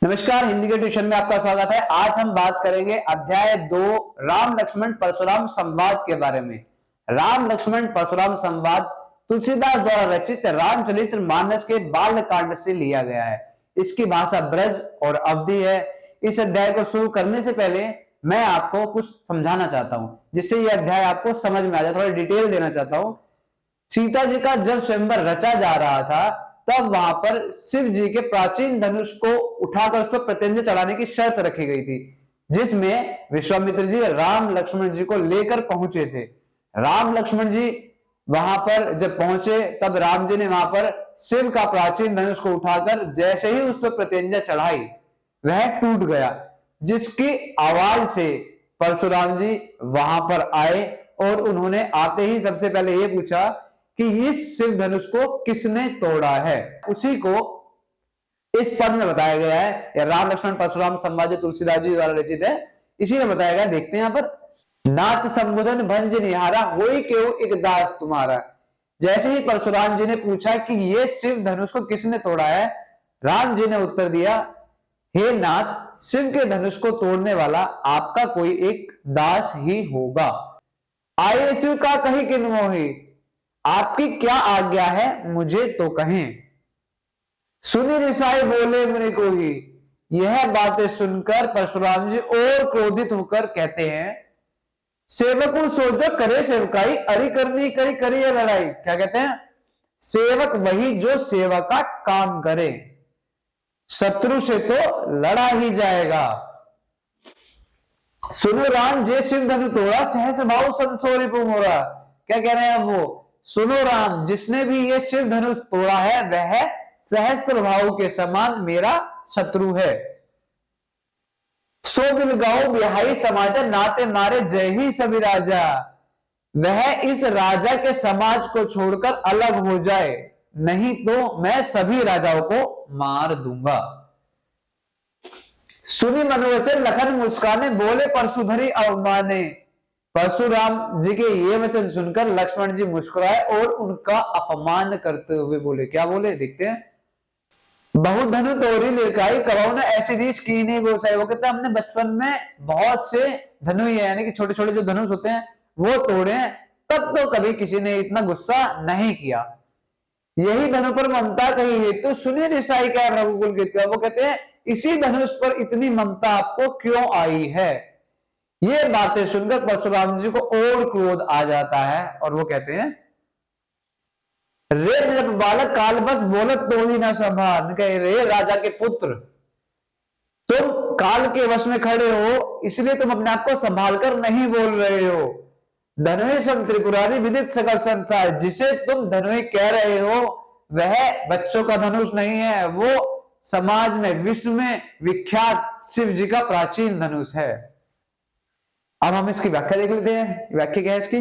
नमस्कार, हिंदी के ट्यूशन में आपका स्वागत है। आज हम बात करेंगे अध्याय 2 राम लक्ष्मण परशुराम संवाद के बारे में। राम लक्ष्मण परशुराम संवाद तुलसीदास द्वारा रचित रामचरित्र मानस के बाल कांड से लिया गया है। इसकी भाषा ब्रज और अवधी है। इस अध्याय को शुरू करने से पहले मैं आपको कुछ समझाना चाहता हूं, जिससे यह अध्याय आपको समझ में आ जाए। थोड़ा डिटेल देना चाहता हूं। सीता जी का जब स्वयंवर रचा जा रहा था, तब वहां पर शिव जी के प्राचीन धनुष को उठाकर उस पर प्रत्यंजय चढ़ाने की शर्त रखी गई थी, जिसमें विश्वामित्र जी राम लक्ष्मण जी को लेकर पहुंचे थे। राम लक्ष्मण जी वहां पर जब पहुंचे, तब राम जी ने वहां पर शिव का प्राचीन धनुष को उठाकर जैसे ही उस पर प्रत्यंजय चढ़ाई, वह टूट गया, जिसकी आवाज से परशुराम जी वहां पर आए और उन्होंने आते ही सबसे पहले यह पूछा कि इस शिव धनुष को किसने तोड़ा है। उसी को इस पद में बताया गया है। राम लक्ष्मण परशुराम संवाद तुलसीदास जी द्वारा रचित है, इसी में बताया गया। देखते हैं यहां पर, नाथ संबुधन भंज निहारा होई केहू एक दास तुम्हारा। जैसे ही परशुराम जी ने पूछा कि ये शिव धनुष को किसने तोड़ा है, राम जी ने उत्तर दिया, हे नाथ, शिव के धनुष को तोड़ने वाला आपका कोई एक दास ही होगा। आये शिव का कहीं किन मोही, आपकी क्या आज्ञा है मुझे तो कहें। सुनी रिसाई बोले मुनि को ही। यह बातें सुनकर परशुराम जी और क्रोधित होकर कहते हैं, सेवक सोचो करे सेवकाई, अरि करनी करी करी लड़ाई। क्या कहते हैं? सेवक वही जो सेवा का काम करे, शत्रु से तो लड़ा ही जाएगा। सुनो राम, जे शिव धनु तोड़ा, सहस भाव संसोरी मोरा। क्या कह रहे हैं वो? सुनो राम, जिसने भी ये शिव धनुष तोड़ा है, वह सहस्त्र भाव के समान मेरा शत्रु है। सो बिल गाओ बिहाई समाजा, नाते मारे जय ही सभी राजा। वह इस राजा के समाज को छोड़कर अलग हो जाए, नहीं तो मैं सभी राजाओं को मार दूंगा। सुनी मनोवचन लखन मुस्काने, बोले परशुधरी अवमाने। परशुराम जी के ये वचन सुनकर लक्ष्मण जी मुस्कुराए और उनका अपमान करते हुए बोले। क्या बोले? देखते हैं। बहुत धनु तोड़ी लेकाई, कबाऊ ने ऐसी रीस की नहीं गोसाई। वो कहते हैं, हमने बचपन में बहुत से धनु, यानी कि छोटे छोटे जो धनुष होते हैं वो तोड़े हैं, तब तो कभी किसी ने इतना गुस्सा नहीं किया। यही धनु पर ममता कही है तो सुनी रिसाई क्या रघुकुल के। वो कहते हैं, इसी धनुष पर इतनी ममता आपको क्यों आई है। ये बातें सुनकर परशुराम जी को और क्रोध आ जाता है और वो कहते हैं, रे जब बालक काल बस बोलत तो ही ना संभाल। कह रे राजा के पुत्र, तुम काल के वश में खड़े हो, इसलिए तुम अपने आप को संभाल कर नहीं बोल रहे हो। धनुष सम त्रिपुरारी विदित सकल संसार, जिसे तुम धनुष कह रहे हो वह बच्चों का धनुष नहीं है, वो समाज में विश्व में विख्यात शिव जी का प्राचीन धनुष है। अब हम इसकी व्याख्या देख लेते हैं। व्याख्या क्या है इसकी?